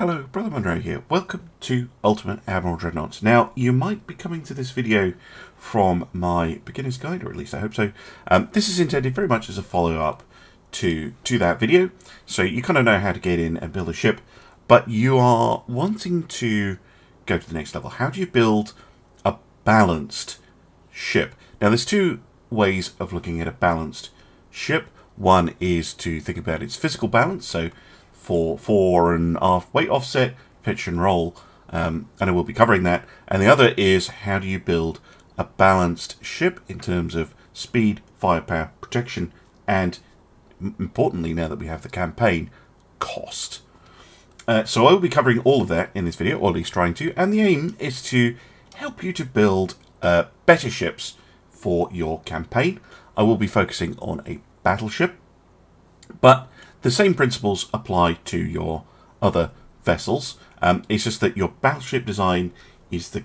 Hello, Brother Monroe here. Welcome to Ultimate Admiral Dreadnoughts. Now, you might be coming to this video from my beginner's guide, or at least I hope so. This is intended very much as a follow-up to that video, so you kind of know how to get in and build a ship, but you are wanting to go to the next level. How do you build a balanced ship? Now, there's two ways of looking at a balanced ship. One is to think about its physical balance, so for fore and aft weight offset, pitch and roll, and I will be covering that. And the other is how do you build a balanced ship in terms of speed, firepower, protection, and importantly, now that we have the campaign, cost. So I will be covering all of that in this video, or at least trying to, and the aim is to help you to build better ships for your campaign. I will be focusing on a battleship, but the same principles apply to your other vessels. It's just that your battleship design is the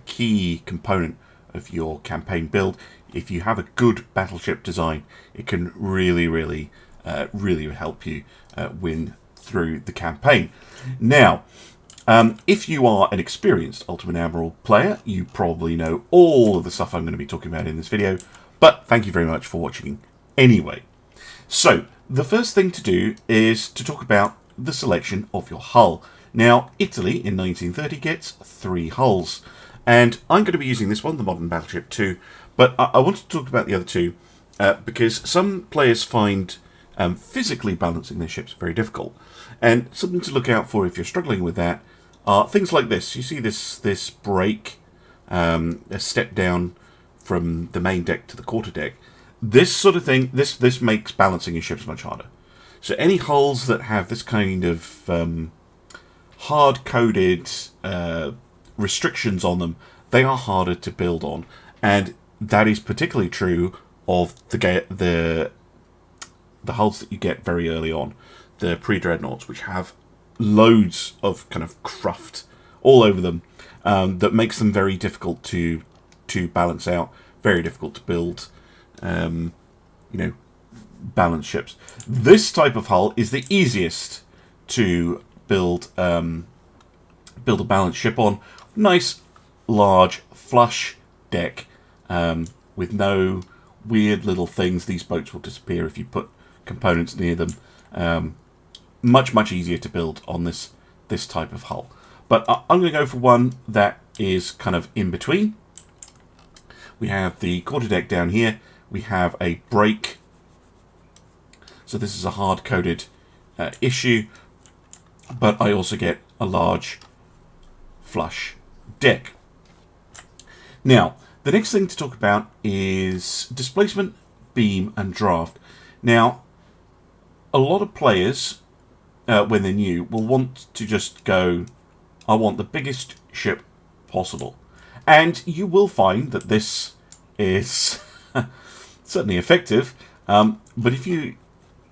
key component of your campaign build. If you have a good battleship design, it can really help you win through the campaign. Now, if you are an experienced Ultimate Admiral player, you probably know all of the stuff I'm going to be talking about in this video, but thank you very much for watching anyway. So, the first thing to do is to talk about the selection of your hull. Now, Italy in 1930 gets 3 hulls, and I'm going to be using this one, the Modern Battleship 2, but I want to talk about the other two because some players find physically balancing their ships very difficult, and something to look out for if you're struggling with that are things like this. You see this break, a step down from the main deck to the quarter deck. This sort of thing, this makes balancing your ships much harder. So any hulls that have this kind of hard-coded restrictions on them, they are harder to build on. And that is particularly true of the hulls that you get very early on, the pre-Dreadnoughts, which have loads of kind of cruft all over them that makes them very difficult to balance out, very difficult to build. Balanced ships. This type of hull is the easiest to build a balanced ship on. Nice, large, flush deck with no weird little things. These boats will disappear if you put components near them. Much easier to build on this type of hull. But I'm going to go for one that is kind of in between. We have the quarterdeck down here. We have a break, so this is a hard-coded issue, but I also get a large flush deck. Now, the next thing to talk about is displacement, beam, and draft. Now, a lot of players, when they're new, will want to just go, I want the biggest ship possible. And you will find that this is certainly effective, but if you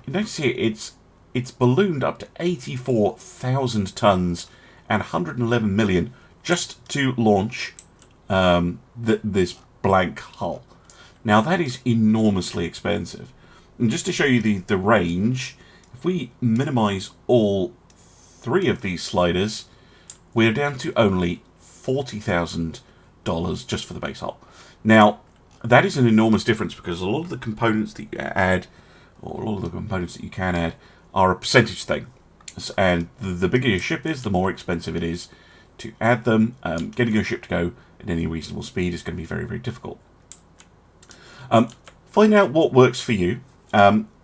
notice here, it's ballooned up to 84,000 tons and 111 million just to launch this blank hull. Now that is enormously expensive. And just to show you the range, if we minimize all 3 of these sliders, we're down to only $40,000 just for the base hull. Now, that is an enormous difference because a lot of the components that you add, or a lot of the components that you can add, are a percentage thing. And the bigger your ship is, the more expensive it is to add them. Getting your ship to go at any reasonable speed is going to be very difficult. Find out what works for you.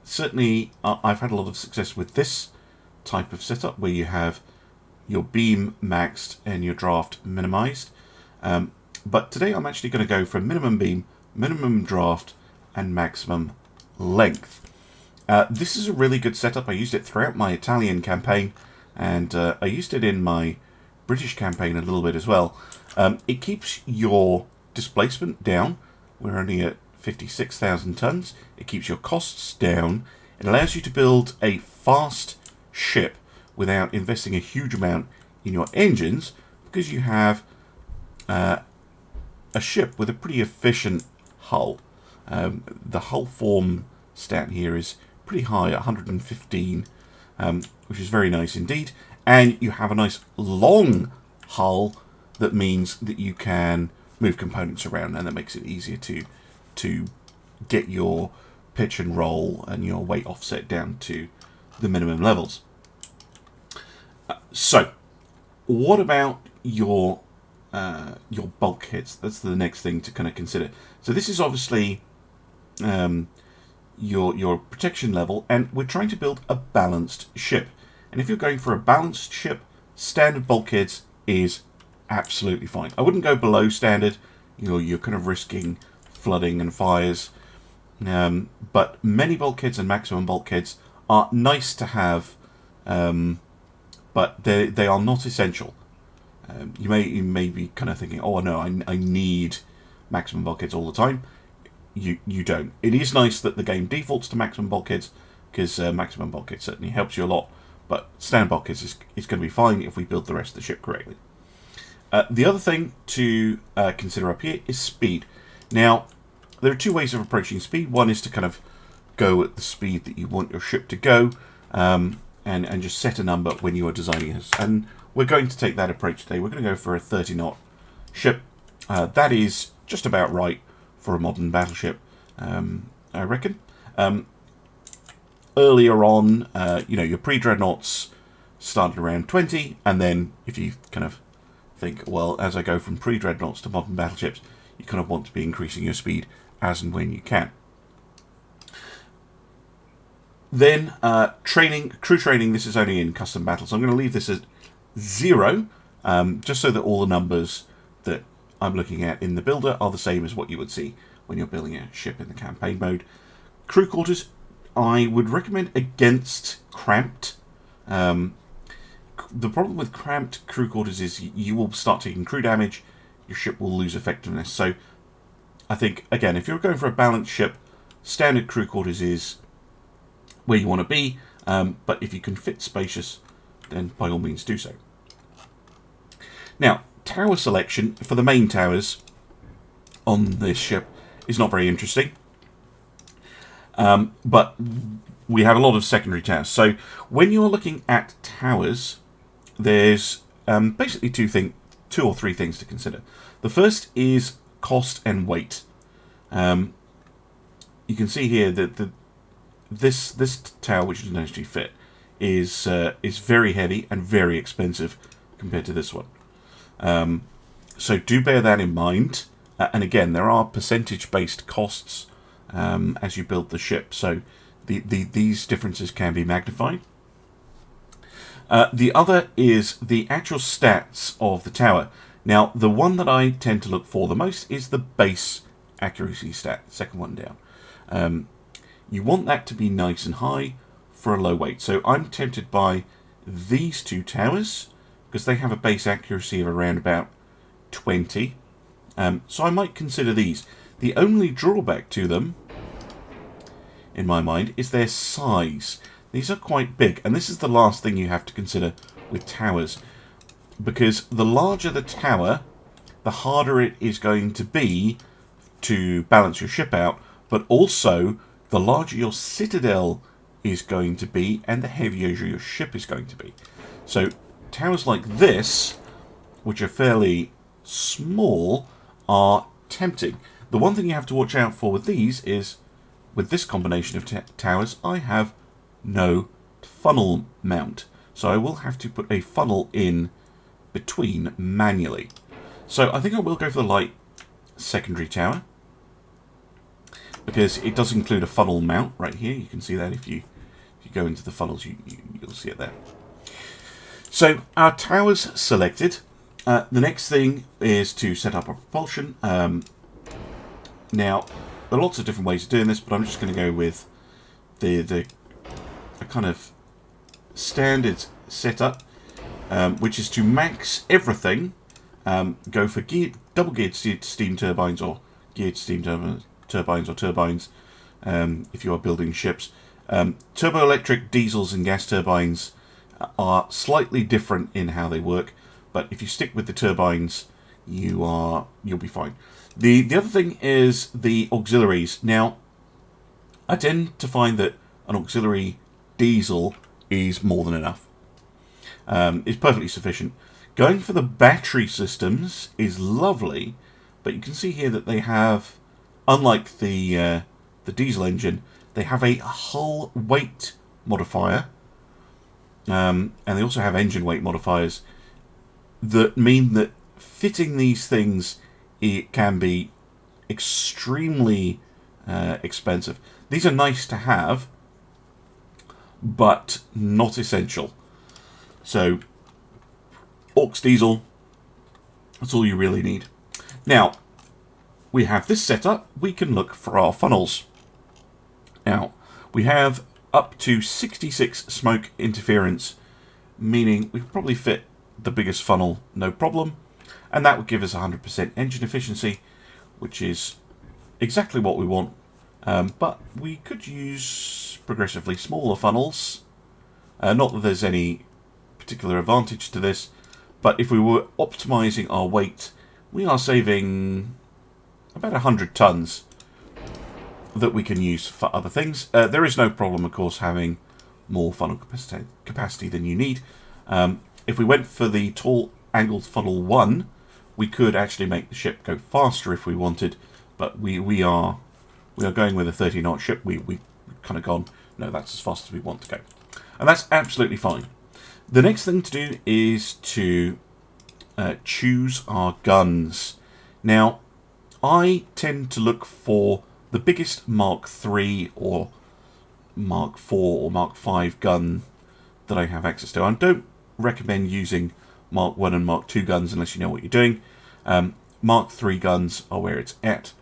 Certainly, I've had a lot of success with this type of setup where you have your beam maxed and your draft minimized. But today I'm actually going to go for minimum beam, minimum draft, and maximum length. This is a really good setup. I used it throughout my Italian campaign, and I used it in my British campaign a little bit as well. It keeps your displacement down. We're only at 56,000 tons. It keeps your costs down. It allows you to build a fast ship without investing a huge amount in your engines, because you have a ship with a pretty efficient hull. The hull form stat here is pretty high, 115, which is very nice indeed. and you have a nice long hull that means that you can move components around, and that makes it easier to get your pitch and roll and your weight offset down to the minimum levels. So, what about your bulkheads? That's the next thing to kind of consider. So this is obviously your protection level, and we're trying to build a balanced ship. And if you're going for a balanced ship, standard bulkheads is absolutely fine. I wouldn't go below standard. You're kind of risking flooding and fires. But many bulkheads and maximum bulkheads are nice to have, but they are not essential. You may be kind of thinking, oh no, I need maximum bulkheads all the time. You don't. It is nice that the game defaults to maximum bulkheads, because maximum bulkheads certainly helps you a lot, but standard bulkheads is going to be fine if we build the rest of the ship correctly. The other thing to consider up here is speed. Now, there are two ways of approaching speed. One is to kind of go at the speed that you want your ship to go, and just set a number when you are designing this. And we're going to take that approach today. We're going to go for a 30-knot ship. That is just about right for a modern battleship, I reckon. Earlier on, your pre-Dreadnoughts started around 20, and then if you kind of think, well, as I go from pre-Dreadnoughts to modern battleships, you kind of want to be increasing your speed as and when you can. Then, crew training, this is only in custom battles. I'm going to leave this at 0, just so that all the numbers that I'm looking at in the builder are the same as what you would see when you're building a ship in the campaign mode. Crew quarters, I would recommend against cramped. The problem with cramped crew quarters is you will start taking crew damage, your ship will lose effectiveness. So I think, again, if you're going for a balanced ship, standard crew quarters is where you want to be, but if you can fit spacious, then by all means do so. Now, tower selection for the main towers on this ship is not very interesting, but we have a lot of secondary towers. So when you're looking at towers, there's basically two or three things to consider. The first is cost and weight. You can see here that this tower, which doesn't actually fit, is very heavy and very expensive compared to this one. So do bear that in mind. And again, there are percentage-based costs as you build the ship, so these differences can be magnified. The other is the actual stats of the tower. Now, the one that I tend to look for the most is the base accuracy stat, second one down. You want that to be nice and high for a low weight. So I'm tempted by these two towers, because they have a base accuracy of around about 20. So I might consider these. The only drawback to them, in my mind, is their size. These are quite big, and this is the last thing you have to consider with towers, because the larger the tower, the harder it is going to be to balance your ship out, but also the larger your citadel is going to be, and the heavier your ship is going to be. So towers like this, which are fairly small, are tempting. The one thing you have to watch out for with these is, with this combination of towers, I have no funnel mount. So I will have to put a funnel in between manually. So I think I will go for the light secondary tower, because it does include a funnel mount right here. You can see that if you go into the funnels, you'll see it there. So our towers selected. The next thing is to set up a propulsion. Now, there are lots of different ways of doing this, but I'm just going to go with the kind of standard setup, which is to max everything. Go for double geared steam turbines, or geared steam turbines, or turbines if you are building ships. Turboelectric diesels and gas turbines are slightly different in how they work, but if you stick with the turbines, you'll be fine. The other thing is the auxiliaries. Now, I tend to find that an auxiliary diesel is more than enough. is perfectly sufficient. Going for the battery systems is lovely, but you can see here that they have, unlike the diesel engine, they have a hull weight modifier, and they also have engine weight modifiers that mean that fitting these things, it can be extremely expensive. These are nice to have, but not essential. So, aux diesel, that's all you really need. Now, we have this set up. We can look for our funnels. Now, we have up to 66 smoke interference, meaning we could probably fit the biggest funnel no problem, and that would give us 100% engine efficiency, which is exactly what we want. But we could use progressively smaller funnels. Not that there's any particular advantage to this, but if we were optimizing our weight, we are saving about 100 tons that we can use for other things. There is no problem, of course, having more funnel capacity than you need. If we went for the tall angled funnel 1, we could actually make the ship go faster if we wanted, but we are going with a 30-knot ship. We kind of gone, no, that's as fast as we want to go. And that's absolutely fine. The next thing to do is to choose our guns. Now, I tend to look for the biggest Mark III or Mark IV or Mark V gun that I have access to. I don't recommend using Mark I and Mark II guns unless you know what you're doing. Mark III guns are where it's at.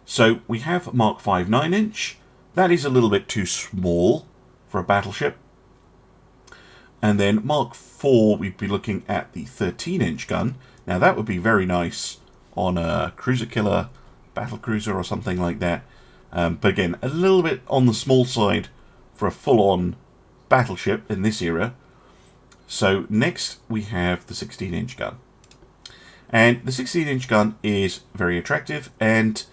So we have Mark V 9-inch. That is a little bit too small for a battleship. And then Mark IV, we'd be looking at the 13-inch gun. Now that would be very nice on a cruiser killer, battle cruiser or something like that. But again, a little bit on the small side for a full-on battleship in this era. So next we have the 16-inch gun. And the 16-inch gun is very attractive, and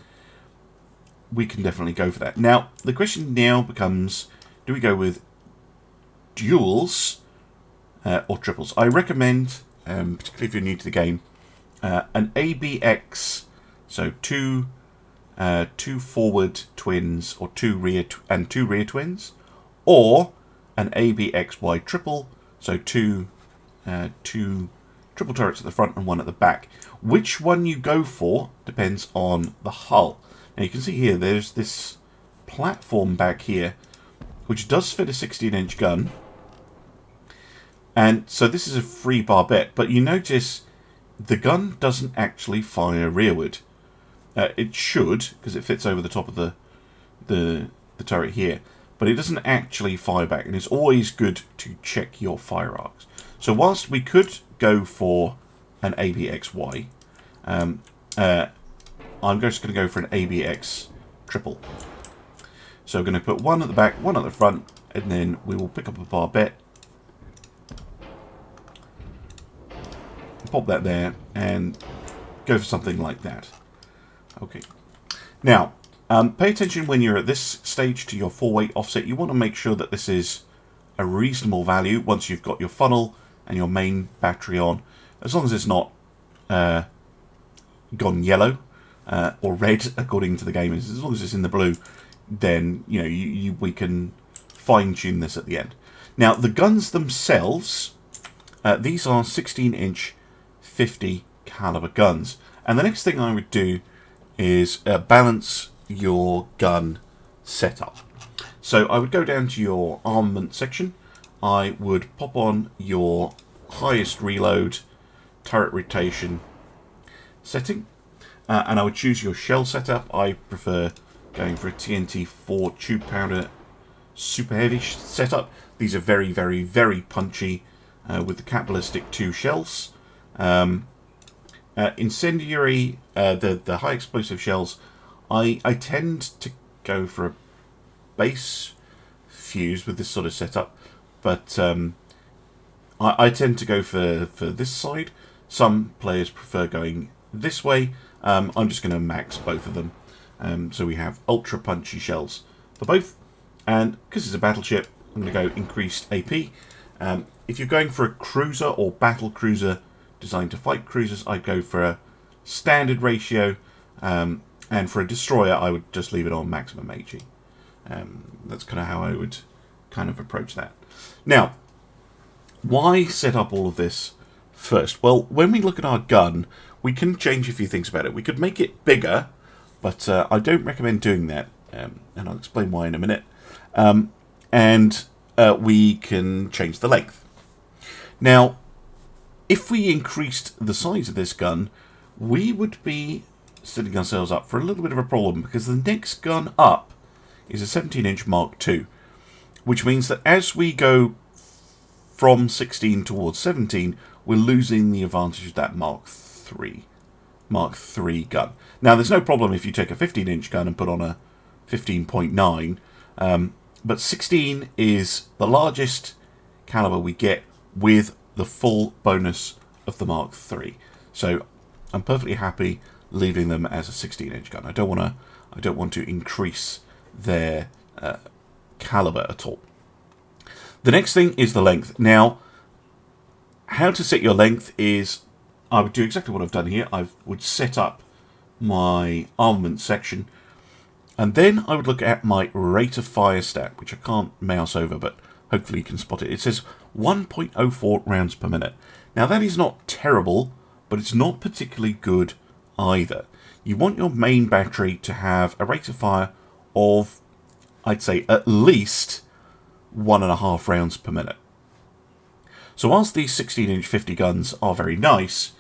we can definitely go for that. Now, the question now becomes, do we go with duals or triples? I recommend, particularly if you're new to the game, an ABX, so two forward twins or two rear twins, or an ABXY triple, so two triple turrets at the front and one at the back. Which one you go for depends on the hull. Now you can see here there's this platform back here which does fit a 16-inch gun, and so this is a free barbette, but you notice the gun doesn't actually fire rearward. It should, because it fits over the top of the turret here, but it doesn't actually fire back, and it's always good to check your fire arcs. So whilst we could go for an ABXY, I'm just going to go for an ABX triple. So we're going to put one at the back, one at the front, and then we will pick up a barbette, pop that there, and go for something like that. Okay. Now, pay attention when you're at this stage to your 4-weight offset. You want to make sure that this is a reasonable value once you've got your funnel and your main battery on. As long as it's not gone yellow or red, according to the game, as long as it's in the blue, then you know we can fine-tune this at the end. Now, the guns themselves, these are 16-inch 50 caliber guns, and the next thing I would do is balance your gun setup. So I would go down to your armament section. I would pop on your highest reload turret rotation setting, and I would choose your shell setup. I prefer going for a TNT 4 tube powder super heavy setup. These are very, very, very punchy with the capballistic 2 shells. Incendiary, the high explosive shells, I tend to go for a base fuse with this sort of setup, but I tend to go for this side. Some players prefer going this way. I'm just going to max both of them. So we have ultra punchy shells for both, and because it's a battleship, I'm going to go increased AP. if you're going for a cruiser or battle cruiser designed to fight cruisers, I'd go for a standard ratio, and for a destroyer, I would just leave it on maximum HE. That's kind of how I would kind of approach that. Now, why set up all of this first? Well, when we look at our gun, we can change a few things about it. We could make it bigger, but I don't recommend doing that, and I'll explain why in a minute. We can change the length. Now, if we increased the size of this gun, we would be setting ourselves up for a little bit of a problem, because the next gun up is a 17-inch Mark II, which means that as we go from 16 towards 17, we're losing the advantage of that Mark III gun. Now, there's no problem if you take a 15-inch gun and put on a 15.9, but 16 is the largest caliber we get with the full bonus of the Mark III. So I'm perfectly happy leaving them as a 16-inch gun. I don't want to increase their caliber at all. The next thing is the length. Now, how to set your length is, I would do exactly what I've done here. I would set up my armament section, and then I would look at my rate of fire stat, which I can't mouse over, but hopefully you can spot it. It says 1.04 rounds per minute. Now, that is not terrible, but it's not particularly good either. You want your main battery to have a rate of fire of, I'd say, at least 1.5 rounds per minute. So whilst these 16-inch 50 guns are very nice,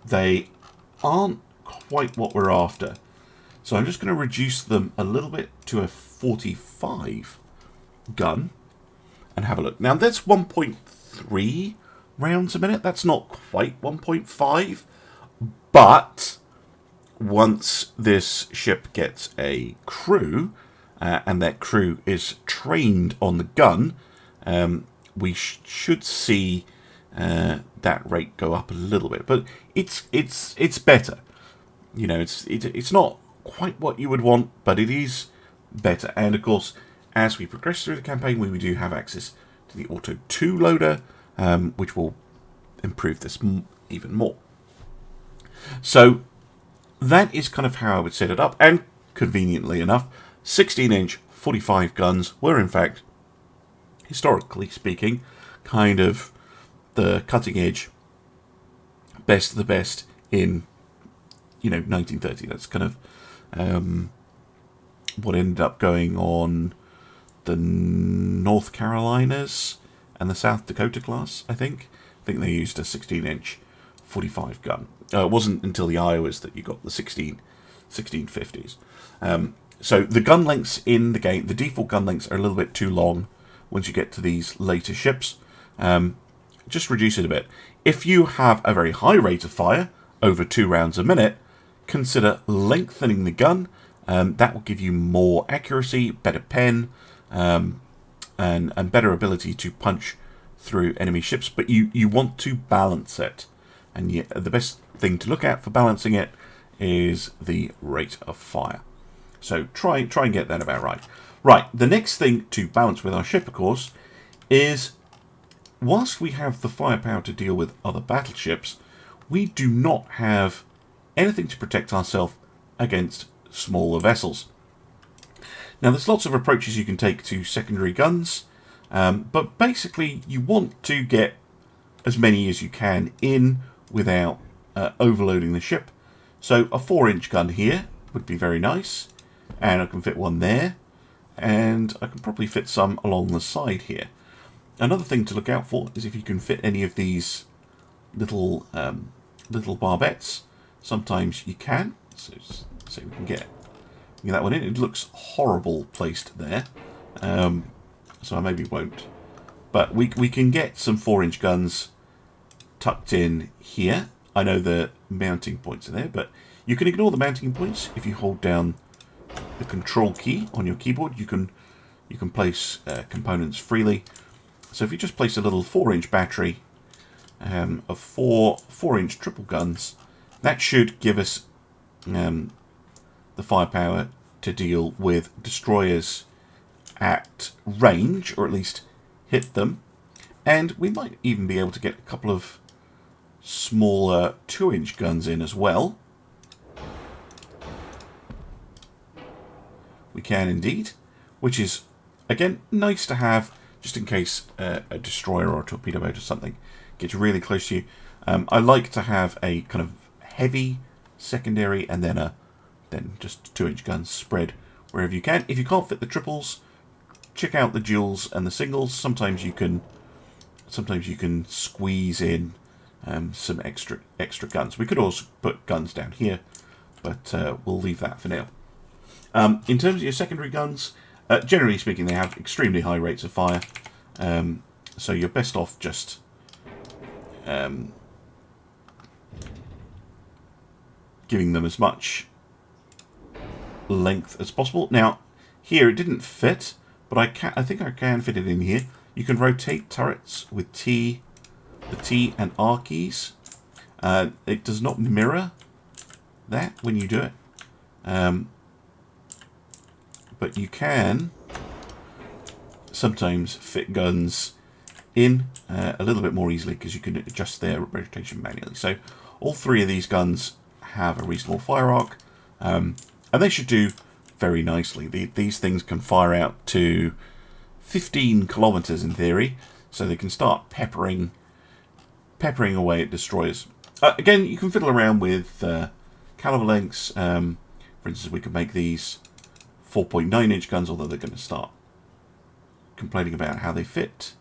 they aren't quite what we're after. So I'm just going to reduce them a little bit to a 45 gun and have a look. Now, that's 1.3 rounds a minute. That's not quite 1.5, but once this ship gets a crew, and that crew is trained on the gun, we should see that rate go up a little bit. But it's better. You know, it's not quite what you would want, but it is better. And of course, as we progress through the campaign, we do have access to the Auto 2 loader, which will improve this even more. So that is kind of how I would set it up, and conveniently enough, 16-inch 45 guns were in fact, historically speaking, kind of the cutting edge, best of the best in, 1930. That's kind of what ended up going on the North Carolinas and the South Dakota class, I think. I think they used a 16-inch 45 gun. It wasn't until the Iowas that you got the 1650s. So the gun lengths in the game, the default gun lengths are a little bit too long once you get to these later ships. Just reduce it a bit. If you have a very high rate of fire, over 2 rounds a minute, consider lengthening the gun. That will give you more accuracy, better pen, and better ability to punch through enemy ships. But you want to balance it. And the best thing to look at for balancing it is the rate of fire. So try and get that about right. Right, the next thing to balance with our ship, of course, is whilst we have the firepower to deal with other battleships, we do not have anything to protect ourselves against smaller vessels. Now, there's lots of approaches you can take to secondary guns, but basically you want to get as many as you can in without overloading the ship. So a 4-inch gun here would be very nice, and I can fit one there, and I can probably fit some along the side here. Another thing to look out for is if you can fit any of these little barbettes. Sometimes you can. So we can get that one in. It looks horrible placed there, so I maybe won't. But we can get some 4-inch guns tucked in here. I know the mounting points are there, but you can ignore the mounting points if you hold down the control key on your keyboard. You can place components freely. So if you just place a little 4-inch battery of 4-inch triple guns, that should give us the firepower to deal with destroyers at range, or at least hit them. And we might even be able to get a couple of smaller 2-inch guns in as well. We can indeed, which is, again, nice to have just in case a destroyer or a torpedo boat or something gets really close to you. I like to have a kind of heavy secondary and then just 2-inch guns spread wherever you can. If you can't fit the triples, check out the duals and the singles. Sometimes you can squeeze in some extra guns. We could also put guns down here, but we'll leave that for now. In terms of your secondary guns, generally speaking, they have extremely high rates of fire, so you're best off just giving them as much length as possible. Now, here it didn't fit, but I think I can fit it in here. You can rotate turrets with the T and R keys. It does not mirror that when you do it. But you can sometimes fit guns in a little bit more easily because you can adjust their rotation manually. So all 3 of these guns have a reasonable fire arc, and they should do very nicely. These things can fire out to 15 kilometers in theory, so they can start peppering away at destroyers. Again, you can fiddle around with caliber lengths. For instance, we could make these 4.9-inch guns, although they're going to start complaining about how they fit.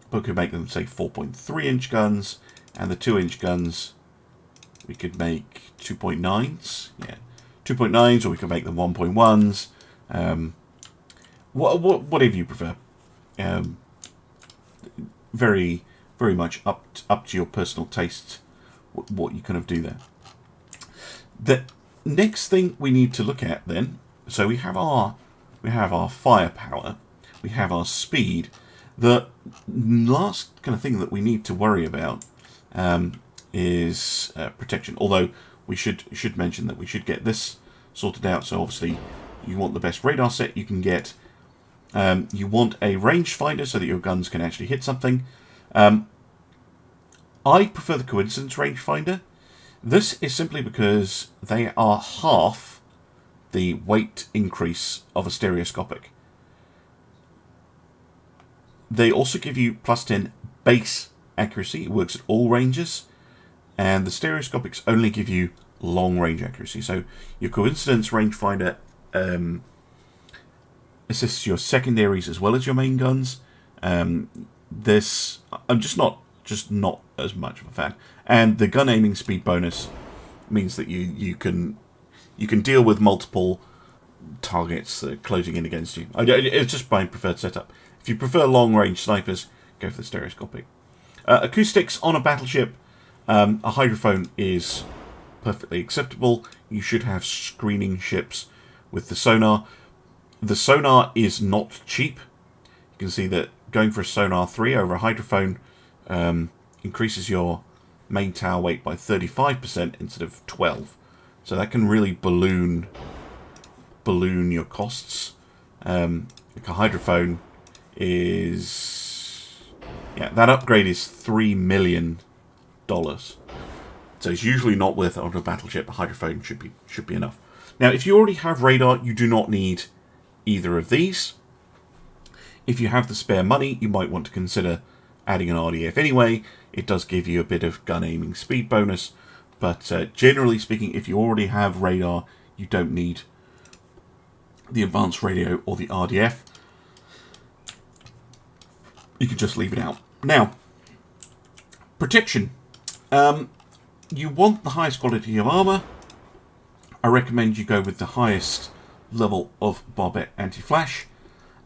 But we could make them, say, 4.3-inch guns, and the 2-inch guns we could make 2.9s. Yeah, 2.9s, or we could make them 1.1s. Whatever you prefer. Very, very much up to your personal taste. What you kind of do there. The next thing we need to look at then, so we have our firepower, we have our speed. The last kind of thing that we need to worry about is protection. Although we should mention that we should get this sorted out. So obviously you want the best radar set you can get. You want a rangefinder so that your guns can actually hit something. I prefer the coincidence rangefinder. This is simply because they are half the weight increase of a stereoscopic. They also give you +10 base accuracy. It works at all ranges. And the stereoscopics only give you long range accuracy. So your coincidence rangefinder assists your secondaries as well as your main guns. This I'm just not as much of a fan. And the gun aiming speed bonus means that you can deal with multiple targets closing in against you. It's just my preferred setup. If you prefer long range snipers, go for the stereoscopic. Acoustics on a battleship, a hydrophone is perfectly acceptable. You should have screening ships with the sonar. The sonar is not cheap. You can see that going for a sonar 3 over a hydrophone increases your main tower weight by 35% instead of 12. So that can really balloon your costs. Like a hydrophone is... yeah, that upgrade is $3 million. So it's usually not worth it on a battleship. A hydrophone should be enough. Now, if you already have radar, you do not need either of these. If you have the spare money, you might want to consider adding an RDF anyway. It does give you a bit of gun aiming speed bonus, but generally speaking, if you already have radar, you don't need the advanced radio or the RDF. You can just leave it out. Now, protection. You want the highest quality of armor. I recommend you go with the highest level of barbette anti-flash,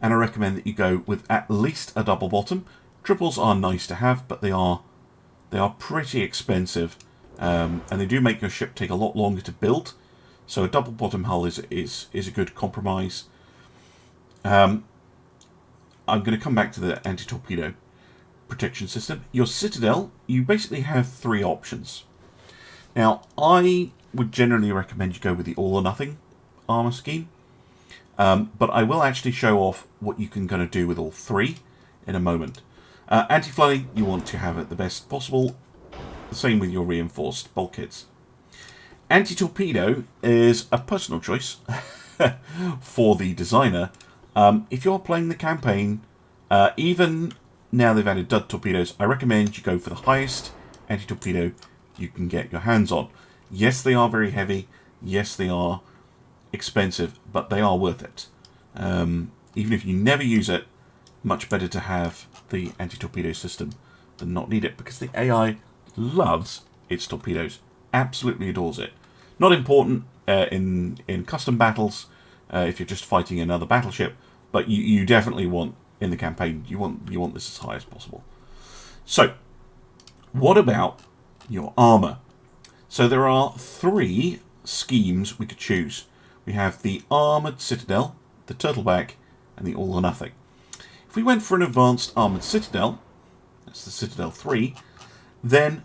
and I recommend that you go with at least a double bottom. Triples are nice to have, but they are pretty expensive, and they do make your ship take a lot longer to build. So a double bottom hull is a good compromise. I'm going to come back to the anti-torpedo protection system. Your Citadel, you basically have 3 options. Now, I would generally recommend you go with the all or nothing armor scheme, but I will actually show off what you can kind of do with all 3 in a moment. Anti-flooding, you want to have it the best possible. The same with your reinforced bulkheads. Anti-torpedo is a personal choice for the designer. If you're playing the campaign, even now they've added dud torpedoes, I recommend you go for the highest anti-torpedo you can get your hands on. Yes, they are very heavy. Yes, they are expensive, but they are worth it. Even if you never use it, much better to have the anti-torpedo system than not need it, because the AI loves its torpedoes, absolutely adores it. Not important in custom battles if you're just fighting another battleship, but you definitely want, in the campaign, you want this as high as possible. So, what about your armor? So there are 3 schemes we could choose. We have the Armoured Citadel, the Turtleback, and the All or Nothing. If we went for an advanced Armoured Citadel, that's the Citadel 3, then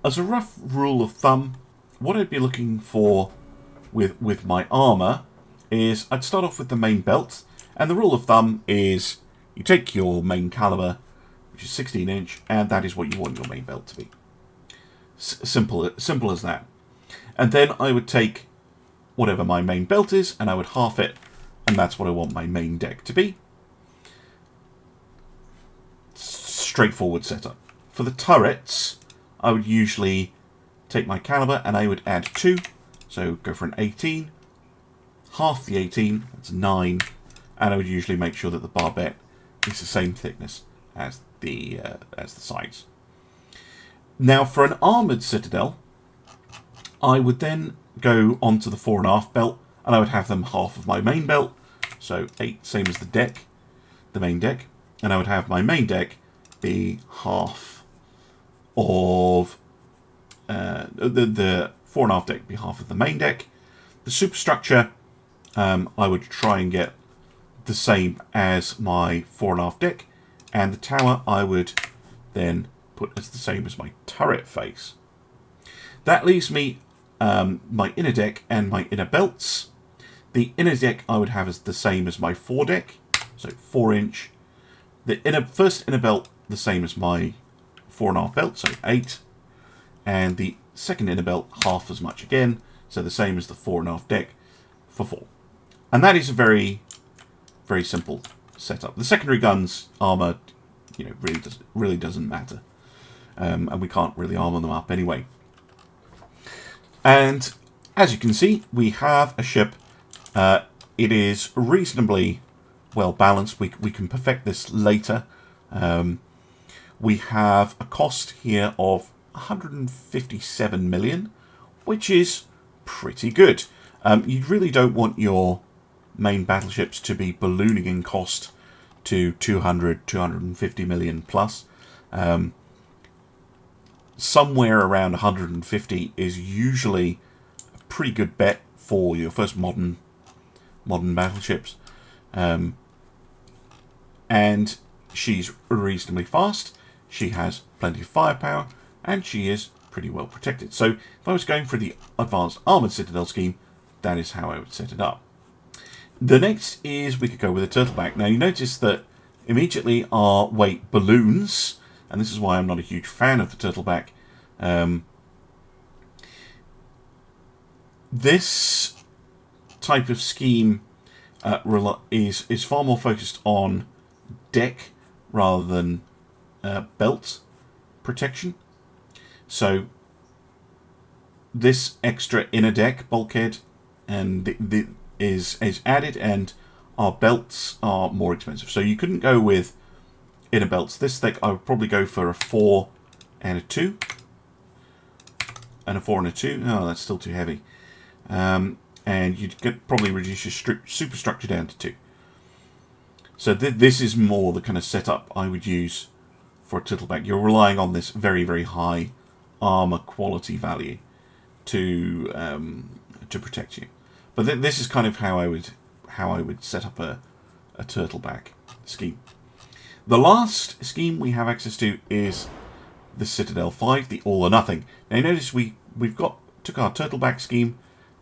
as a rough rule of thumb, what I'd be looking for with my armour is I'd start off with the main belt, and the rule of thumb is you take your main caliber, which is 16 inch, and that is what you want your main belt to be. Simple as that. And then I would take whatever my main belt is, and I would half it, and that's what I want my main deck to be. Straightforward setup. For the turrets, I would usually take my caliber and I would add 2, so go for an 18, half the 18, that's 9, and I would usually make sure that the barbette is the same thickness as the sides. Now for an armoured citadel, I would then go onto the fore and aft belt, and I would have them half of my main belt, so 8, same as the deck, the main deck, and I would have my main deck be half of the fore and aft deck be half of the main deck. The superstructure, I would try and get the same as my fore and aft deck, and the tower I would then put as the same as my turret face. That leaves me my inner deck and my inner belts. The inner deck I would have as the same as my foredeck, so 4 inch. The first inner belt the same as my fore and aft belt, so 8, and the second inner belt half as much again, so the same as the fore and aft deck for 4. And that is a very, very simple setup. The secondary guns armor, really doesn't matter, and we can't really armor them up anyway. And as you can see, we have a ship. It is reasonably well balanced. We can perfect this later. We have a cost here of 157 million, which is pretty good. You really don't want your main battleships to be ballooning in cost to 250 million plus. Somewhere around 150 is usually a pretty good bet for your first modern battleships. And she's reasonably fast, she has plenty of firepower, and she is pretty well protected. So if I was going for the advanced armoured citadel scheme, that is how I would set it up. The next is we could go with a turtleback. Now you notice that immediately our weight balloons, and this is why I'm not a huge fan of the turtleback. This type of scheme is far more focused on deck rather than belt protection. So this extra inner deck bulkhead and is added, and our belts are more expensive. So you couldn't go with inner belts this thick. I would probably go for a 4 and a 2. And a 4 and a 2. Oh, that's still too heavy. And you'd probably reduce your superstructure down to 2. So this is more the kind of setup I would use for a turtleback. You're relying on this very, very high armor quality value to protect you. But this is kind of how I would set up a turtleback scheme. The last scheme we have access to is the Citadel 5, the All or Nothing. Now you notice took our turtleback scheme,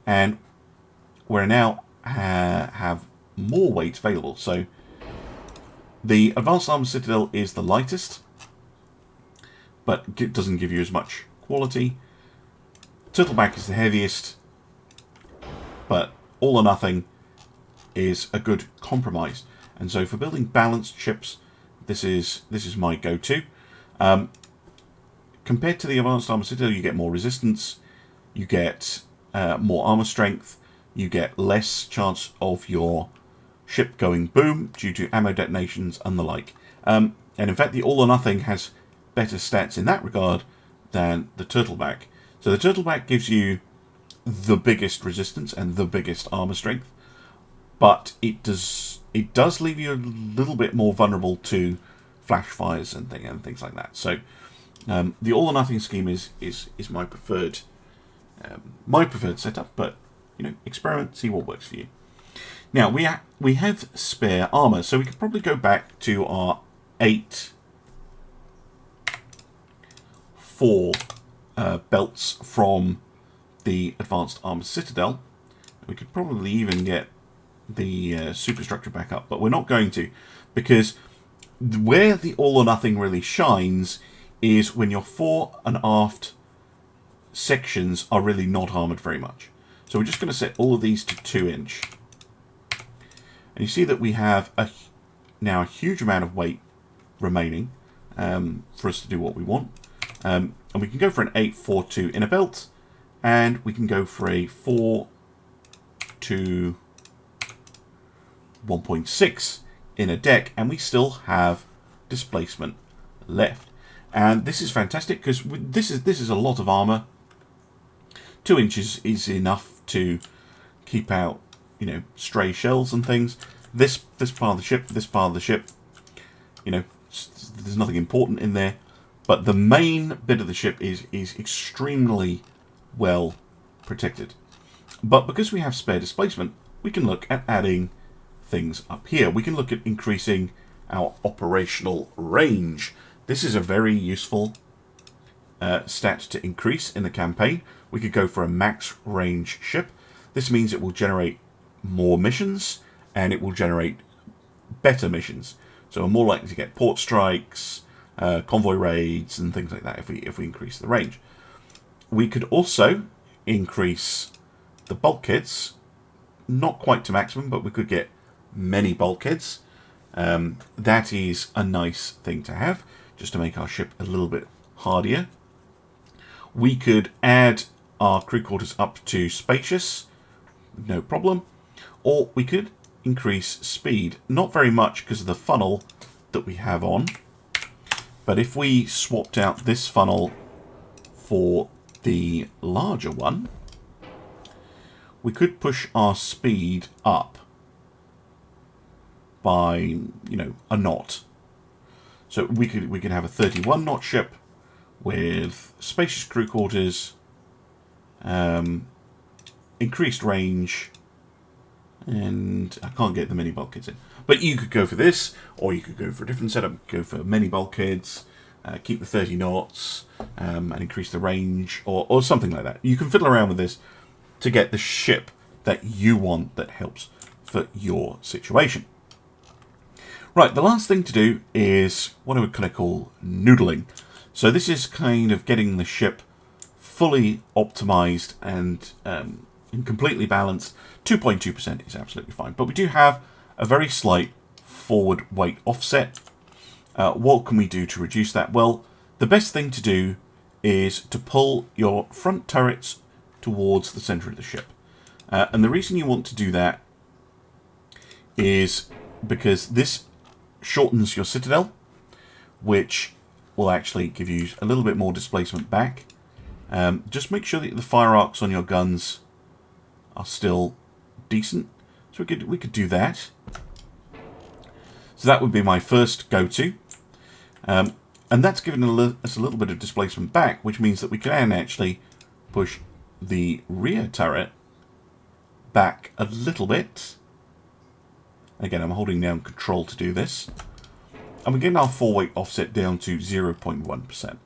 and we now have more weight available. So The Advanced Armor Citadel is the lightest, but it doesn't give you as much quality. Turtleback is the heaviest, but all or nothing is a good compromise. And so for building balanced ships, this is my go-to. Compared to the Advanced Armor Citadel, you get more resistance, you get more armor strength, you get less chance of your ship going boom due to ammo detonations and the like. And in fact, the All or Nothing has better stats in that regard than the Turtleback. So the Turtleback gives you the biggest resistance and the biggest armor strength, but it does leave you a little bit more vulnerable to flash fires and things like that. So the All or Nothing scheme is my preferred setup, but experiment, see what works for you. Now we have spare armor, so we could probably go back to our 4 belts from the Advanced Armor Citadel. We could probably even get the superstructure back up, but we're not going to, because where the All or Nothing really shines is when your fore and aft sections are really not armoured very much. So we're just going to set all of these to 2-inch. And you see that we have now a huge amount of weight remaining for us to do what we want. And we can go for an 8-4-2 inner belt, and we can go for a 4-2 1.6 inner deck, and we still have displacement left. And this is fantastic because this is a lot of armor. 2 inches is enough to keep out, stray shells and things. This part of the ship, there's nothing important in there. But the main bit of the ship is extremely well protected. But because we have spare displacement, we can look at adding things up here. We can look at increasing our operational range. This is a very useful stat to increase in the campaign. We could go for a max range ship. This means it will generate more missions, and it will generate better missions. So we're more likely to get port strikes, convoy raids, and things like that if we increase the range. We could also increase the bulkheads, not quite to maximum, but we could get many bulkheads. That is a nice thing to have, just to make our ship a little bit hardier. We could add our crew quarters up to spacious, no problem. Or we could increase speed, not very much because of the funnel that we have on. But if we swapped out this funnel for the larger one, we could push our speed up by, a knot. So we could have a 31 knot ship with spacious crew quarters, increased range, and I can't get the mini bulkheads in. But you could go for this, or you could go for a different setup. Go for many bulkheads, keep the 30 knots, and increase the range, or something like that. You can fiddle around with this to get the ship that you want that helps for your situation. Right, the last thing to do is what I would kind of call noodling. So this is kind of getting the ship fully optimized and completely balanced. 2.2% is absolutely fine, but we do have a very slight forward weight offset. What can we do to reduce that? Well, the best thing to do is to pull your front turrets towards the center of the ship. And the reason you want to do that is because this shortens your citadel, which will actually give you a little bit more displacement back. Just make sure that the fire arcs on your guns are still decent. So we could do that. So that would be my first go-to. And that's given us a little bit of displacement back, which means that we can actually push the rear turret back a little bit. Again, I'm holding down Control to do this. And we're getting our full weight offset down to 0.1%.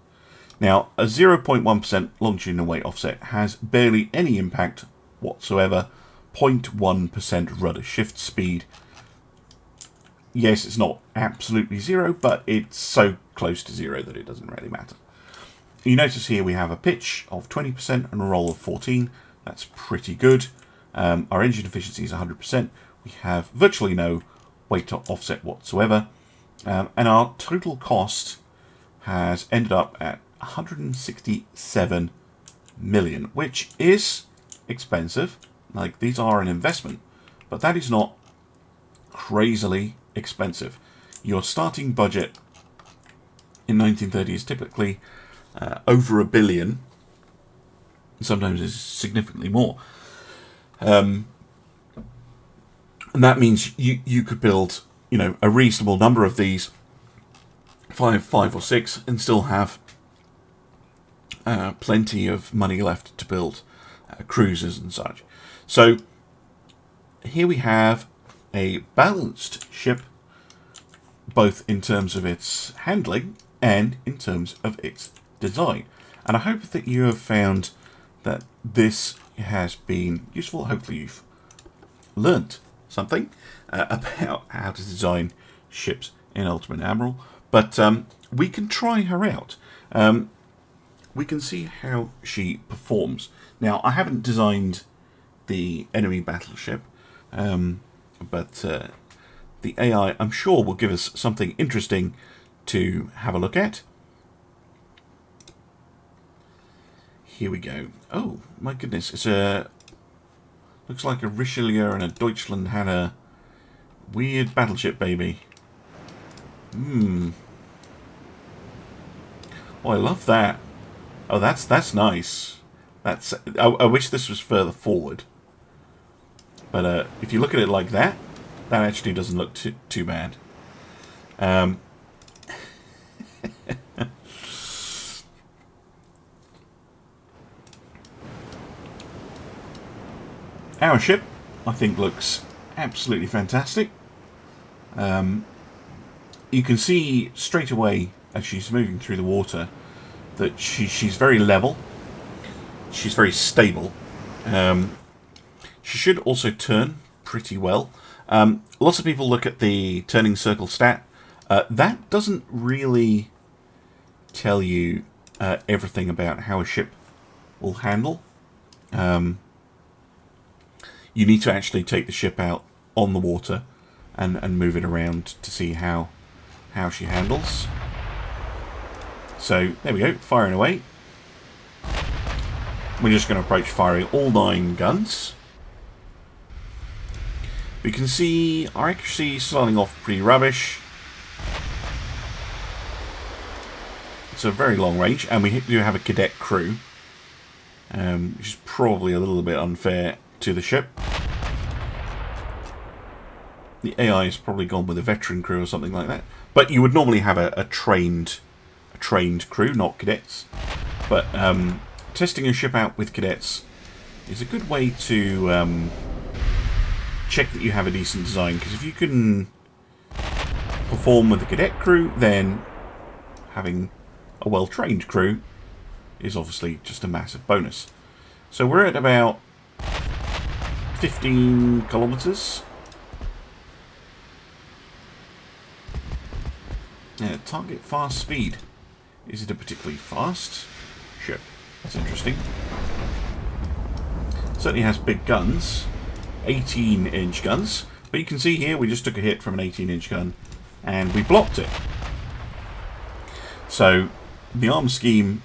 Now, a 0.1% longitudinal weight offset has barely any impact whatsoever. 0.1% rudder shift speed. yes, it's not absolutely zero, but it's so close to zero that it doesn't really matter. You notice here we have a pitch of 20% and a roll of 14. That's pretty good. Our engine efficiency is 100%. We have virtually no weight to offset whatsoever. And our total cost has ended up at 167 million, which is expensive. Like, these are an investment, but that is not crazily expensive. Your starting budget in 1930 is typically over $1 billion. Sometimes it's significantly more. And that means you could build, you know, a reasonable number of these, five or six, and still have plenty of money left to build cruisers and such. So here we have a balanced ship, both in terms of its handling and in terms of its design. And I hope that you have found that this has been useful. Hopefully you've learnt something about how to design ships in Ultimate Admiral. But we can try her out. We can see how she performs. Now, I haven't designed the enemy battleship, but the AI, I'm sure, will give us something interesting to have a look at. Here we go. Oh, my goodness. It's a... looks like a Richelieu and a Deutschland had a weird battleship baby. Oh, I love that. Oh, that's nice. That's... I wish this was further forward. But if you look at it like that, that actually doesn't look too bad. Our ship, I think, looks absolutely fantastic. You can see straight away as she's moving through the water that she's very level. She's very stable. She should also turn pretty well. Lots of people look at the turning circle stat. That doesn't really tell you everything about how a ship will handle. You need to actually take the ship out on the water and move it around to see how she handles. So, there we go, firing away. We're just going to approach firing all 9 guns. We can see our accuracy starting off pretty rubbish. It's a very long range, and we do have a cadet crew, which is probably a little bit unfair to the ship. The AI has probably gone with a veteran crew or something like that. But you would normally have a trained crew, not cadets. But testing a ship out with cadets is a good way to check that you have a decent design. Because if you can perform with a cadet crew, then having a well-trained crew is obviously just a massive bonus. So we're at about 15 kilometers. Yeah, target fast speed. Is it a particularly fast ship? That's interesting. Certainly has big guns. 18-inch guns. But you can see here we just took a hit from an 18-inch gun and we blocked it. So the arm scheme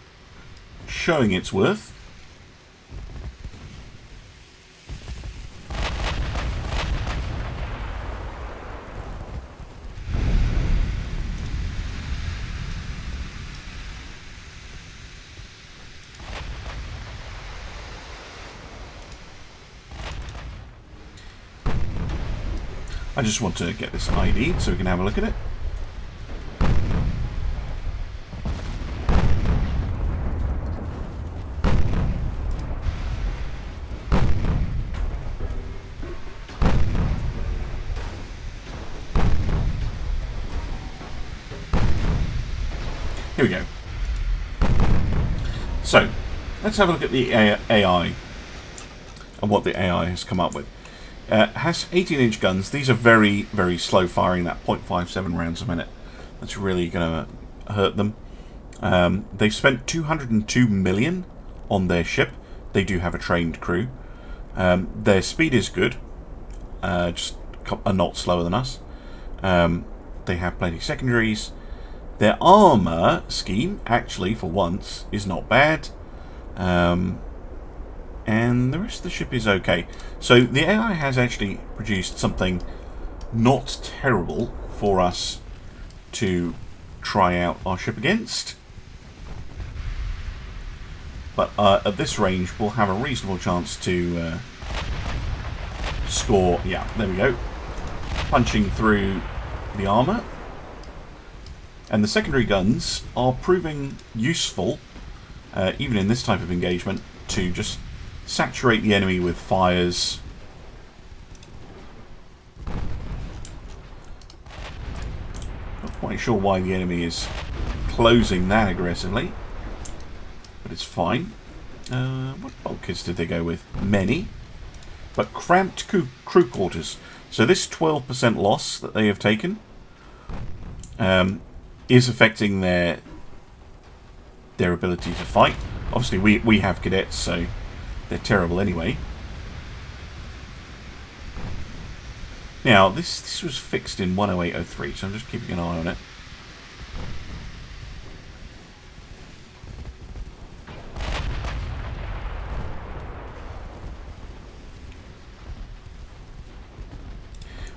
showing its worth. I just want to get this ID'd so we can have a look at it. Here we go. So, let's have a look at the AI and what the AI has come up with. Has 18-inch guns. These are very, very slow firing, that 0.57 rounds a minute. That's really going to hurt them. They've spent 202 million on their ship. They do have a trained crew. Their speed is good, just a knot slower than us. They have plenty of secondaries. Their armour scheme, actually, for once, is not bad. And the rest of the ship is okay. So the AI has actually produced something not terrible for us to try out our ship against. But at this range, we'll have a reasonable chance to score. Yeah, there we go. Punching through the armour. And the secondary guns are proving useful, even in this type of engagement, to just saturate the enemy with fires. Not quite sure why the enemy is closing that aggressively, but it's fine. What bulkheads did they go with? Many. But cramped crew quarters. So this 12% loss that they have taken is affecting their ability to fight. Obviously, we have cadets, so they're terrible anyway. Now, this was fixed in 10803, so I'm just keeping an eye on it.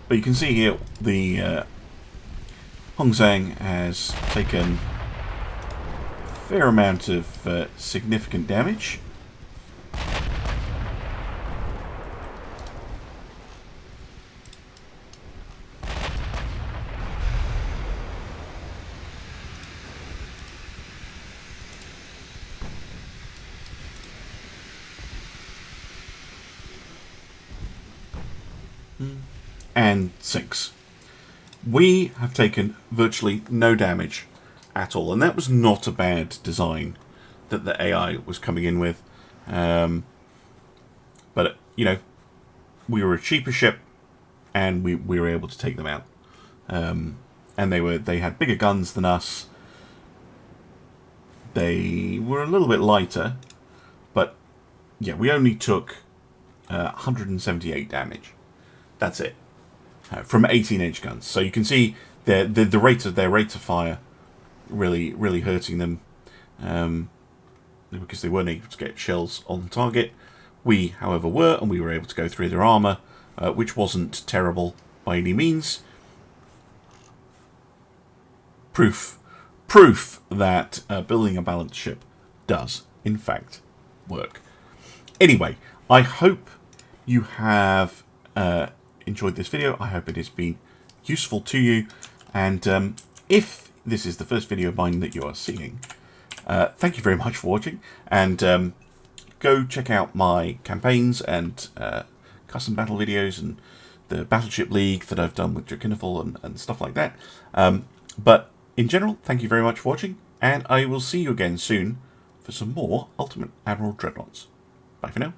But you can see here the Hong Zhang has taken a fair amount of significant damage. And sinks. We have taken virtually no damage at all, and that was not a bad design that the AI was coming in with. But you know, we were a cheaper ship, and we were able to take them out. And they had bigger guns than us. They were a little bit lighter, but yeah, we only took 178 damage. That's it. From 18-inch guns. So you can see the rate of their rate of fire really hurting them, because they weren't able to get shells on target. We, however, were, and we were able to go through their armour, which wasn't terrible by any means. Proof that building a balanced ship does, in fact, work. Anyway, I hope you have enjoyed this video. I hope it has been useful to you, and if this is the first video of mine that you are seeing, thank you very much for watching, and go check out my campaigns and custom battle videos and the Battleship League that I've done with Drakenifel and stuff like that. But in general, thank you very much for watching, and I will see you again soon for some more Ultimate Admiral Dreadnoughts. Bye for now.